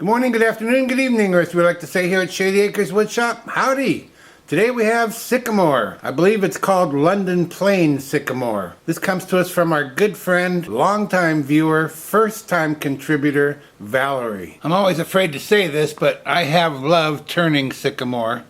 Good morning, good afternoon, good evening, or as we like to say here at Shady Acres Woodshop, howdy! Today we have Sycamore. I believe it's called London Plain Sycamore. This comes to us from our good friend, longtime viewer, first-time contributor, Valerie. I'm always afraid to say this, but I have loved turning Sycamore.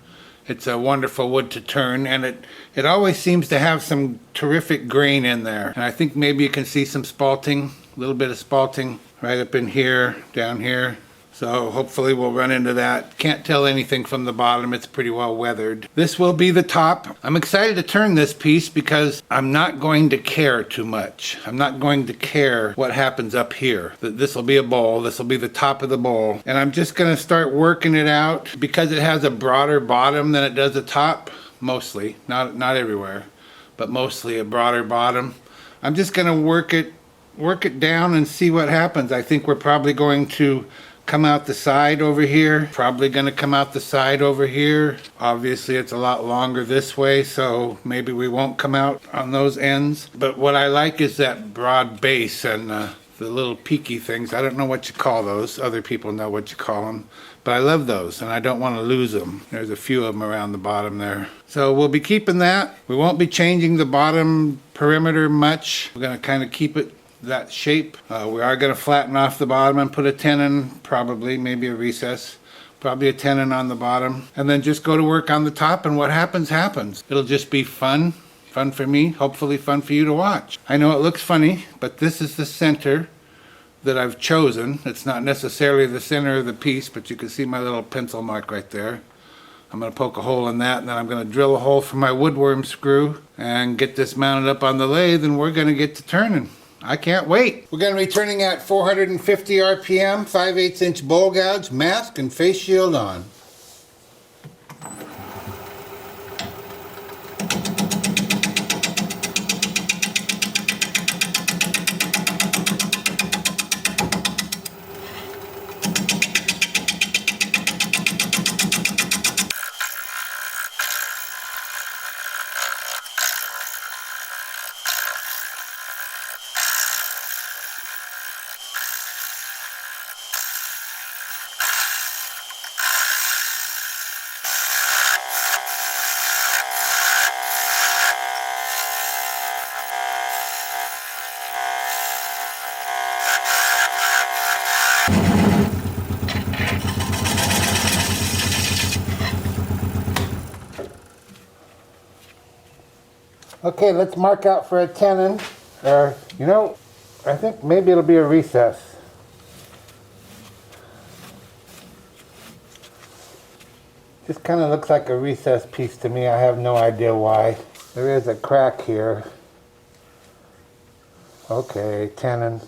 It's a wonderful wood to turn, and it always seems to have some terrific grain in there. And I think maybe you can see some spalting, a little bit of spalting right up in here, down here. So hopefully we'll run into that. Can't tell anything from the bottom. It's pretty well weathered. This will be the top. I'm excited to turn this piece because I'm not going to care too much. I'm not going to care what happens up here. This will be a bowl. This will be the top of the bowl. And I'm just going to start working it out because it has a broader bottom than it does a top. Mostly. Not everywhere. But mostly a broader bottom. I'm just going to work it down and see what happens. I think we're probably going to come out the side over here. Probably gonna come out the side over here. Obviously it's a lot longer this way, so maybe we won't come out on those ends. But what I like is that broad base and the little peaky things. I don't know what you call those. Other people know what you call them. But I love those and I don't want to lose them. There's a few of them around the bottom there. So we'll be keeping that. We won't be changing the bottom perimeter much. We're gonna kind of keep it that shape. We are going to flatten off the bottom and put a tenon, probably, maybe a recess, probably a tenon on the bottom, and then just go to work on the top, and what happens, happens. It'll just be fun for me, hopefully fun for you to watch. I know it looks funny, but this is the center that I've chosen. It's not necessarily the center of the piece, but you can see my little pencil mark right there. I'm going to poke a hole in that, and then I'm going to drill a hole for my woodworm screw and get this mounted up on the lathe, and we're going to get to turning. I can't wait. We're going to be turning at 450 RPM, 5/8 inch bowl gouge, mask and face shield on. Okay, let's mark out for a tenon, or, you know, I think maybe it'll be a recess. Just kind of looks like a recess piece to me. I have no idea why. There is a crack here. Okay, tenon.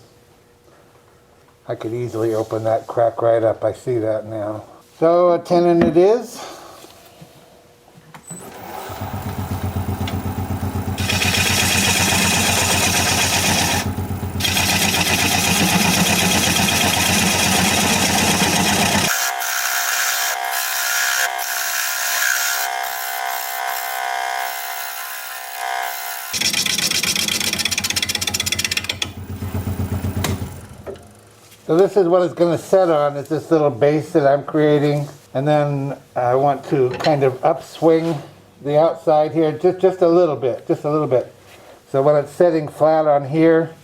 I could easily open that crack right up. I see that now. So a tenon it is. So this is what it's going to set on, is this little base that I'm creating. And then I want to kind of upswing the outside here just a little bit, So when it's setting flat on here,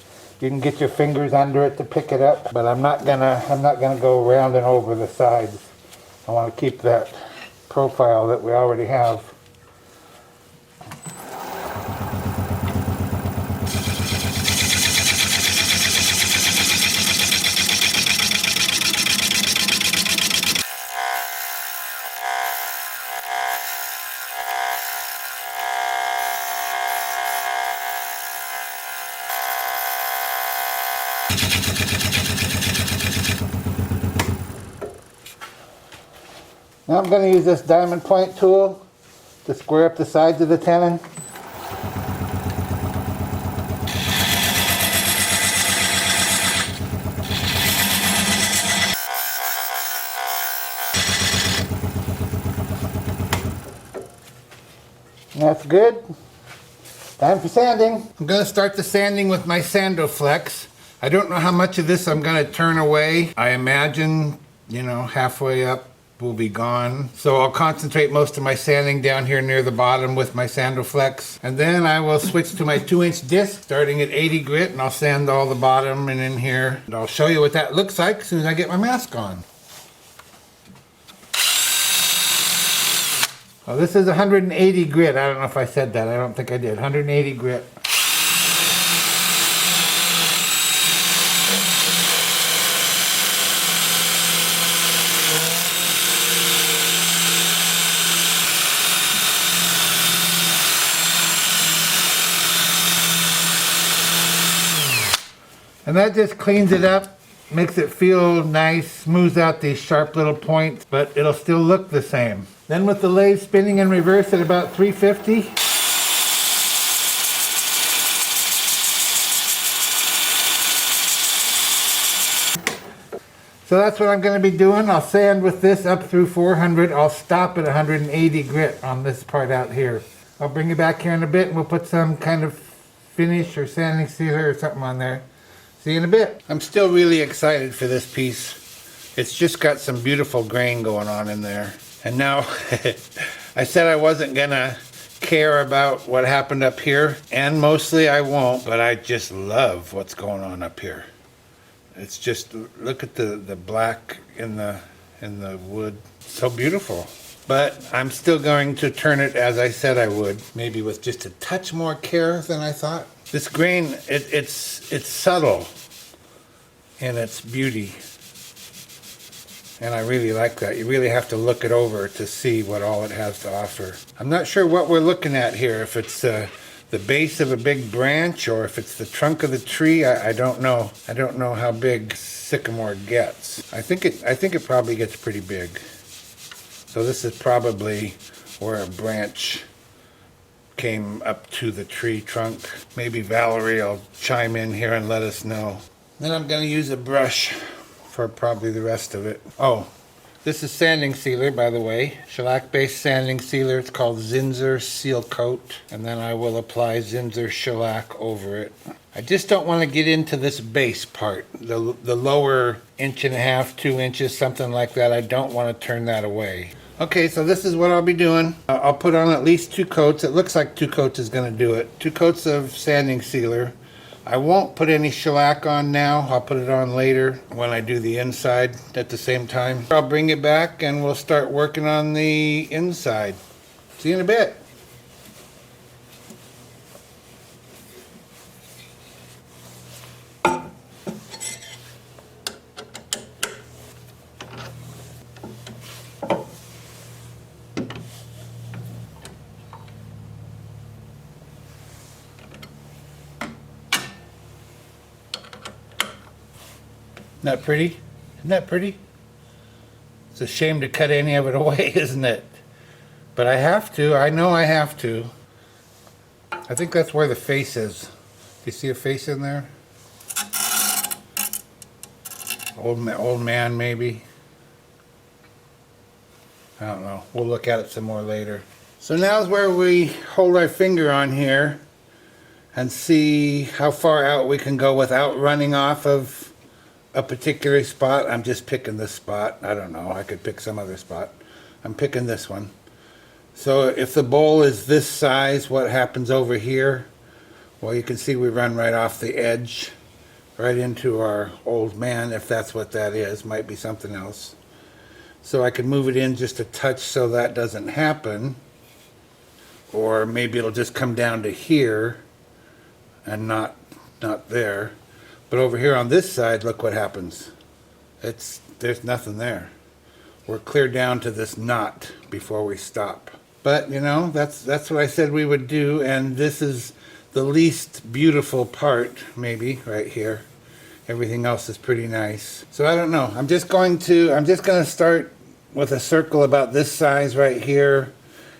you can get your fingers under it to pick it up. But I'm not gonna go around and over the sides. I want to keep that profile that we already have. Now I'm going to use this diamond point tool to square up the sides of the tenon. And that's good. Time for sanding. I'm going to start the sanding with my Sandoflex. I don't know how much of this I'm going to turn away. I imagine you know, halfway up will be gone. So I'll concentrate most of my sanding down here near the bottom with my Sandoflex. And then I will switch to my 2-inch disc starting at 80 grit, and I'll sand all the bottom and in here. And I'll show you what that looks like as soon as I get my mask on. Well, this is 180 grit. I don't know if I said that. I don't think I did. 180 grit. And that just cleans it up, makes it feel nice, smooths out these sharp little points, but it'll still look the same. Then with the lathe spinning in reverse at about 350. So that's what I'm going to be doing. I'll sand with this up through 400. I'll stop at 180 grit on this part out here. I'll bring you back here in a bit and we'll put some kind of finish or sanding sealer or something on there. See you in a bit. I'm still really excited for this piece. It's just got some beautiful grain going on in there. And now, I said I wasn't gonna care about what happened up here, and mostly I won't, but I just love what's going on up here. It's just, look at the black in the wood. So beautiful. But I'm still going to turn it as I said I would, maybe with just a touch more care than I thought. This grain, it's subtle in its beauty, and I really like that. You really have to look it over to see what all it has to offer. I'm not sure what we're looking at here, if it's the base of a big branch or if it's the trunk of the tree. I don't know. I don't know how big sycamore gets. I think it probably gets pretty big. So this is probably where a branch came up to the tree trunk. Maybe Valerie will chime in here and let us know. Then I'm going to use a brush for probably the rest of it. Oh, this is sanding sealer, by the way. Shellac based sanding sealer. It's called Zinsser Seal Coat. And then I will apply Zinsser shellac over it. I just don't want to get into this base part. The lower 1.5 to 2 inches, something like that. I don't want to turn that away. Okay, so this is what I'll be doing. I'll put on at least 2 coats. It looks like 2 coats is going to do it. 2 coats of sanding sealer. I won't put any shellac on now. I'll put it on later when I do the inside at the same time. I'll bring it back and we'll start working on the inside. See you in a bit. Isn't that pretty? Isn't that pretty? It's a shame to cut any of it away, isn't it? But I have to. I know I have to. I think that's where the face is. Do you see a face in there? Old man, maybe. I don't know. We'll look at it some more later. So now's where we hold our finger on here and see how far out we can go without running off of a particular spot. I'm just picking this spot. I don't know. I could pick some other spot. I'm picking this one. So if the bowl is this size, what happens over here? Well, you can see we run right off the edge, right into our old man, if that's what that is. Might be something else. So I can move it in just a touch so that doesn't happen. Or maybe it'll just come down to here and not there. But over here on this side, look what happens. There's nothing there. We're clear down to this knot before we stop. But you know, that's what I said we would do, and this is the least beautiful part, maybe, right here. Everything else is pretty nice. So I don't know. I'm just going to start with a circle about this size right here,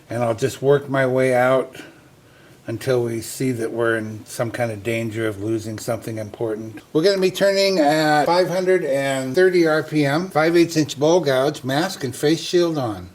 and I'll just work my way out until we see that we're in some kind of danger of losing something important. We're going to be turning at 530 RPM, 5/8 inch bowl gouge, mask and face shield on.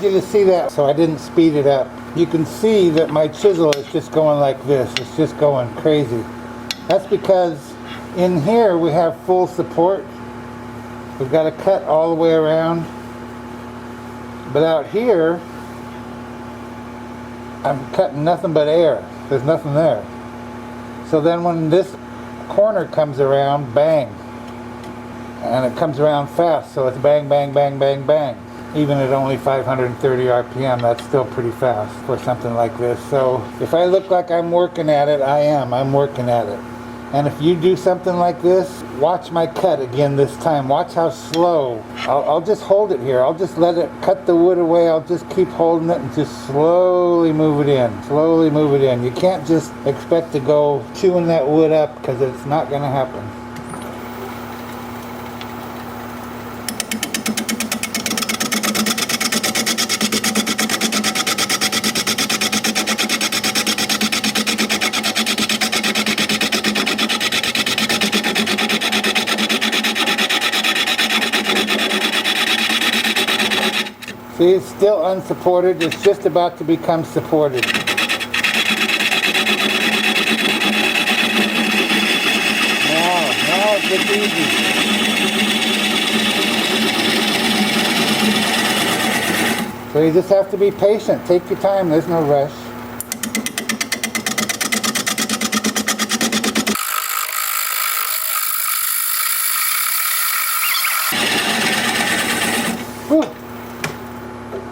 wanted you to see that, so I didn't speed it up. You can see that my chisel is just going like this. It's just going crazy. That's because in here we have full support. We've got to cut all the way around. But out here, I'm cutting nothing but air. There's nothing there. So then when this corner comes around, bang. And it comes around fast, so it's bang, bang, bang, bang, bang. Even at only 530 RPM, that's still pretty fast for something like this. So if I look like I'm working at it, I am. I'm working at it. And if you do something like this, watch my cut again this time. Watch how slow. I'll just hold it here. I'll just let it cut the wood away. I'll just keep holding it and just slowly move it in. Slowly move it in. You can't just expect to go chewing that wood up because it's not going to happen. See, it's still unsupported. It's just about to become supported. Now it gets easy. So you just have to be patient. Take your time. There's no rush. Whew.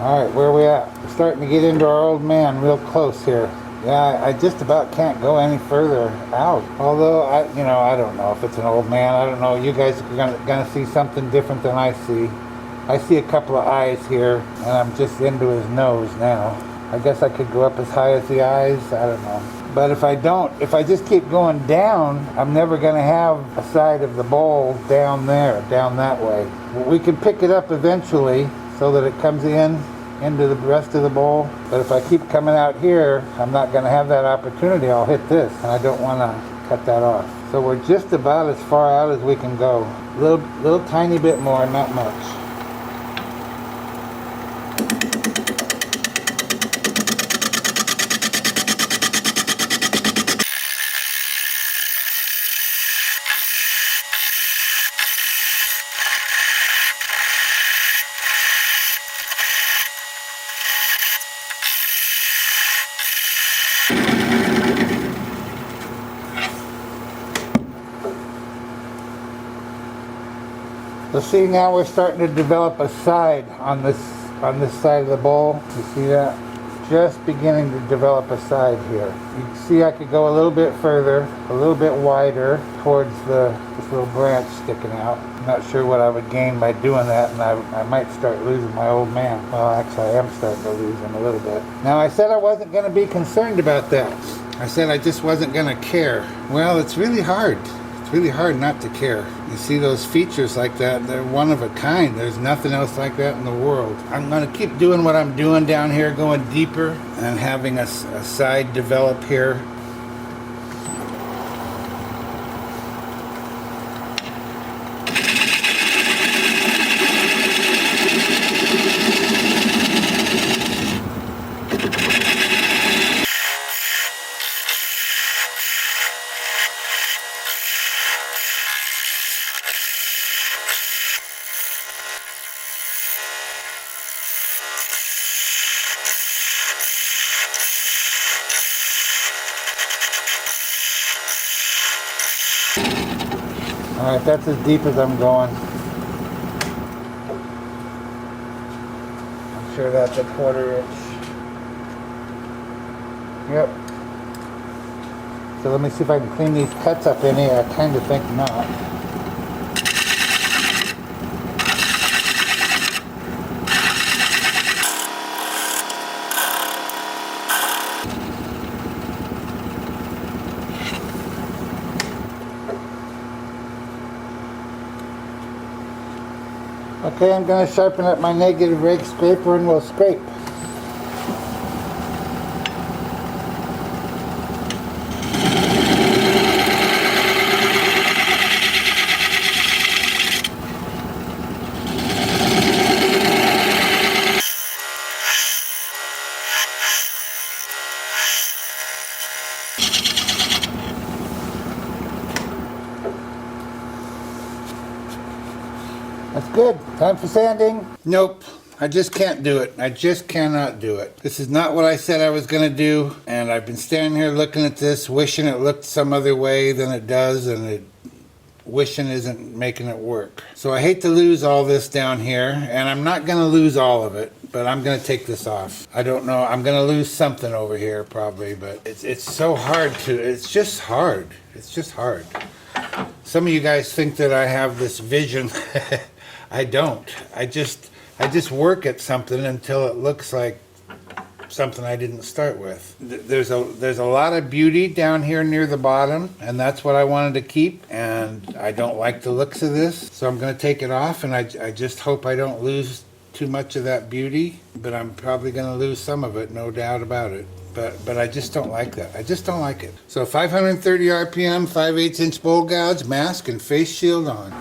Alright, where are we at? We're starting to get into our old man real close here. Yeah, I just about can't go any further out. Although, I don't know if it's an old man. I don't know. You guys are gonna see something different than I see. I see a couple of eyes here, and I'm just into his nose now. I guess I could go up as high as the eyes. I don't know. But if I just keep going down, I'm never gonna have a side of the bowl down there, down that way. We can pick it up eventually, so that it comes into the rest of the bowl. But if I keep coming out here, I'm not going to have that opportunity. I'll hit this, and I don't want to cut that off. So we're just about as far out as we can go. Little tiny bit more, not much. So see, now we're starting to develop a side on this side of the bowl. You see that? Just beginning to develop a side here. You can see I could go a little bit further, a little bit wider towards this little branch sticking out. I'm not sure what I would gain by doing that, and I might start losing my old man. Well, actually, I am starting to lose him a little bit. Now, I said I wasn't going to be concerned about that. I said I just wasn't going to care. Well, it's really hard. It's really hard not to care. You see those features like that, they're one of a kind. There's nothing else like that in the world. I'm going to keep doing what I'm doing down here, going deeper and having a side develop here. Alright, that's as deep as I'm going. I'm sure that's a 1/4 inch. Yep. So let me see if I can clean these cuts up in here. I kind of think not. Okay, I'm going to sharpen up my negative rake scraper and we'll scrape. That's good. Time for sanding. Nope. I just can't do it. I just cannot do it. This is not what I said I was going to do. And I've been standing here looking at this, wishing it looked some other way than it does. And wishing isn't making it work. So I hate to lose all this down here. And I'm not going to lose all of it. But I'm going to take this off. I don't know. I'm going to lose something over here probably. But it's so hard to... It's just hard. It's just hard. Some of you guys think that I have this vision. I don't. I just work at something until it looks like something I didn't start with. There's a lot of beauty down here near the bottom, and that's what I wanted to keep, and I don't like the looks of this, so I'm going to take it off, and I just hope I don't lose too much of that beauty, but I'm probably going to lose some of it, no doubt about it. But I just don't like that. I just don't like it. So 530 RPM, 5/8 inch bowl gouge, mask, and face shield on.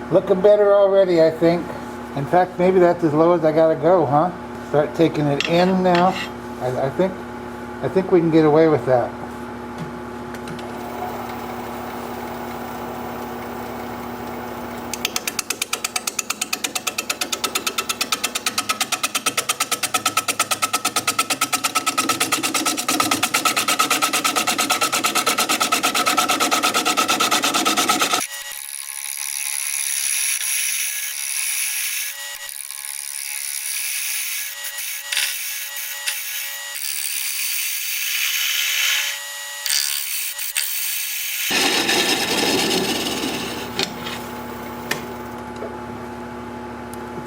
Looking better already, I think. In fact, maybe that's as low as I gotta go, huh? Start taking it in now. I think we can get away with that.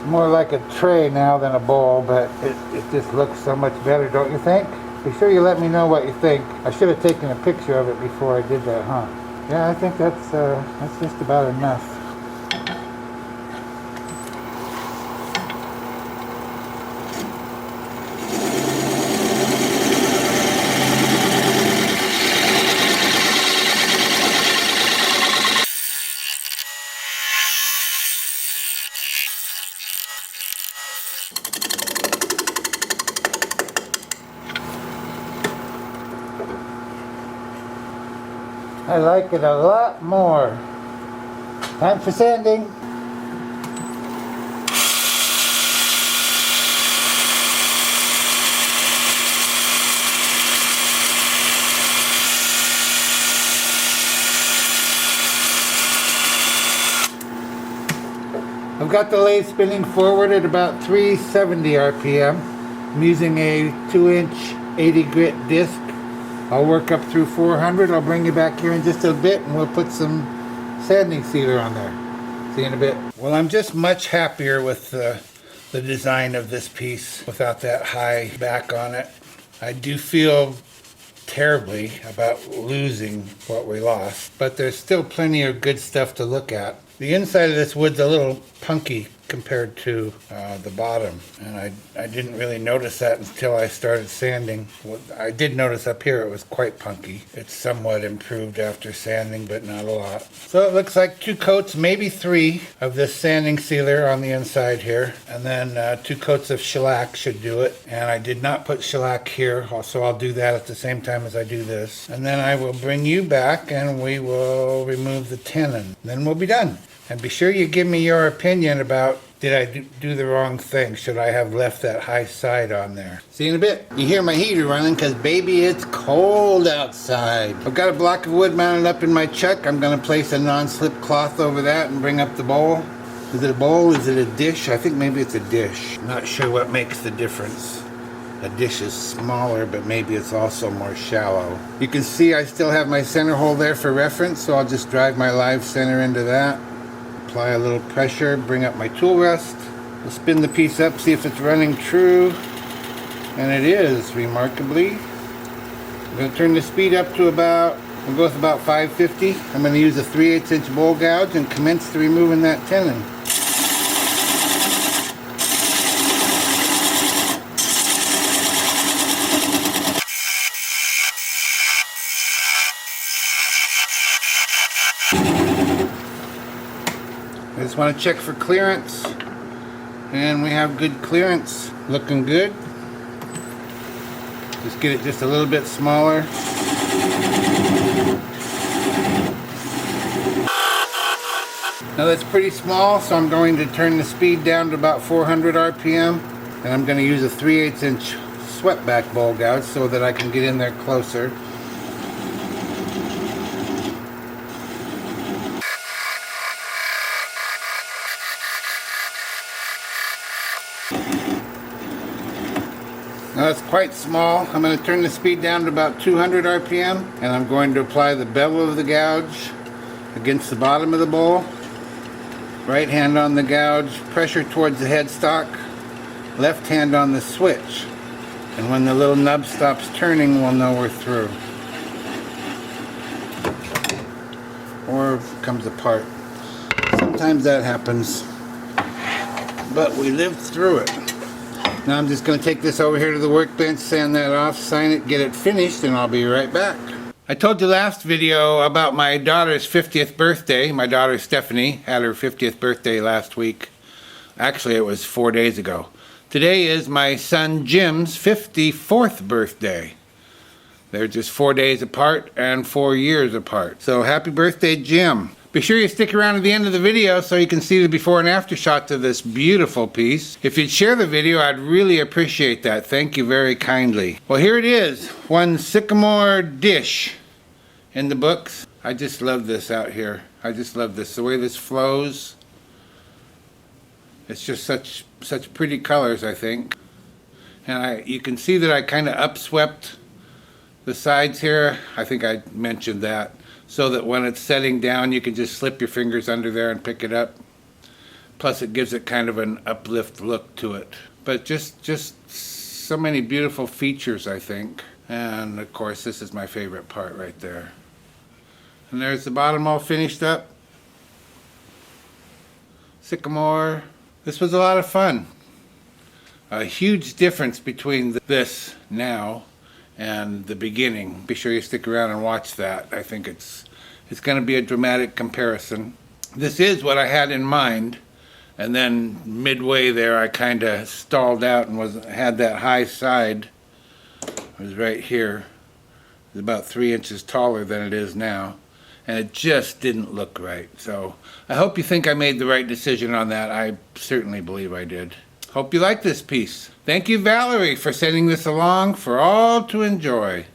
More like a tray now than a bowl, but it just looks so much better, don't you think? Be sure you let me know what you think. I should have taken a picture of it before I did that, huh? Yeah, I think that's just about enough. I like it a lot more. Time for sanding. I've got the lathe spinning forward at about 370 RPM. I'm using a 2-inch 80 grit disc. I'll work up through 400. I'll bring you back here in just a bit and we'll put some sanding sealer on there. See you in a bit. Well, I'm just much happier with the design of this piece without that high back on it. I do feel terribly about losing what we lost, but there's still plenty of good stuff to look at. The inside of this wood's a little punky compared to the bottom, and I didn't really notice that until I started sanding. I did notice up here it was quite punky. It's somewhat improved after sanding, but not a lot. So it looks like 2 coats, maybe 3, of this sanding sealer on the inside here, and then 2 coats of shellac should do it. And I did not put shellac here, so I'll do that at the same time as I do this. And then I will bring you back and we will remove the tenon. Then we'll be done. And be sure you give me your opinion about, did I do the wrong thing? Should I have left that high side on there? See you in a bit. You hear my heater running because, baby, it's cold outside. I've got a block of wood mounted up in my chuck. I'm going to place a non-slip cloth over that and bring up the bowl. Is it a bowl? Is it a dish? I think maybe it's a dish. I'm not sure what makes the difference. A dish is smaller, but maybe it's also more shallow. You can see I still have my center hole there for reference, so I'll just drive my live center into that. Apply a little pressure, bring up my tool rest. We'll spin the piece up, see if it's running true. And it is, remarkably. I'm going to turn the speed up to we'll go with about 550. I'm going to use a 3/8 inch bowl gouge and commence to removing that tenon. want to check for clearance, and we have good clearance, looking good. Just get it just a little bit smaller. Now that's pretty small, so I'm going to turn the speed down to about 400 RPM, and I'm going to use a 3/8 inch swept back bowl gouge so that I can get in there closer. Now it's quite small. I'm going to turn the speed down to about 200 RPM, and I'm going to apply the bevel of the gouge against the bottom of the bowl. Right hand on the gouge, pressure towards the headstock, left hand on the switch. And when the little nub stops turning, we'll know we're through. Or comes apart. Sometimes that happens, but we lived through it. Now I'm just going to take this over here to the workbench, sand that off, sign it, get it finished, and I'll be right back. I told you last video about my daughter's 50th birthday. My daughter Stephanie had her 50th birthday last week. Actually, it was 4 days ago. Today is my son Jim's 54th birthday. They're just 4 days apart and 4 years apart. So happy birthday, Jim. Be sure you stick around to the end of the video so you can see the before and after shots of this beautiful piece. If you'd share the video, I'd really appreciate that. Thank you very kindly. Well, here it is, one Sycamore dish in the books. I just love this out here. I just love this, the way this flows. It's just such pretty colors, I think. And you can see that I kind of upswept the sides here. I think I mentioned that. So that when it's setting down, you can just slip your fingers under there and pick it up. Plus it gives it kind of an uplift look to it. But just so many beautiful features, I think. And of course, this is my favorite part right there. And there's the bottom all finished up. Sycamore. This was a lot of fun. A huge difference between this now and the beginning. Be sure you stick around and watch that. I think it's going to be a dramatic comparison. This is what I had in mind, and then midway there I kind of stalled out and had that high side. It was right here. It was about 3 inches taller than it is now, and it just didn't look right. So I hope you think I made the right decision on that. I certainly believe I did. Hope you like this piece. Thank you, Valerie, for sending this along for all to enjoy.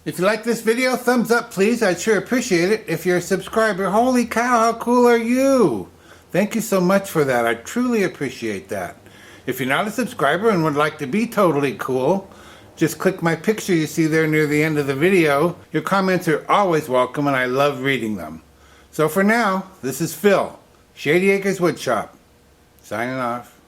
If you like this video, thumbs up, please. I'd sure appreciate it. If you're a subscriber, holy cow, how cool are you? Thank you so much for that. I truly appreciate that. If you're not a subscriber and would like to be totally cool, just click my picture you see there near the end of the video. Your comments are always welcome, and I love reading them. So for now, this is Phil, Shady Acres Woodshop, signing off.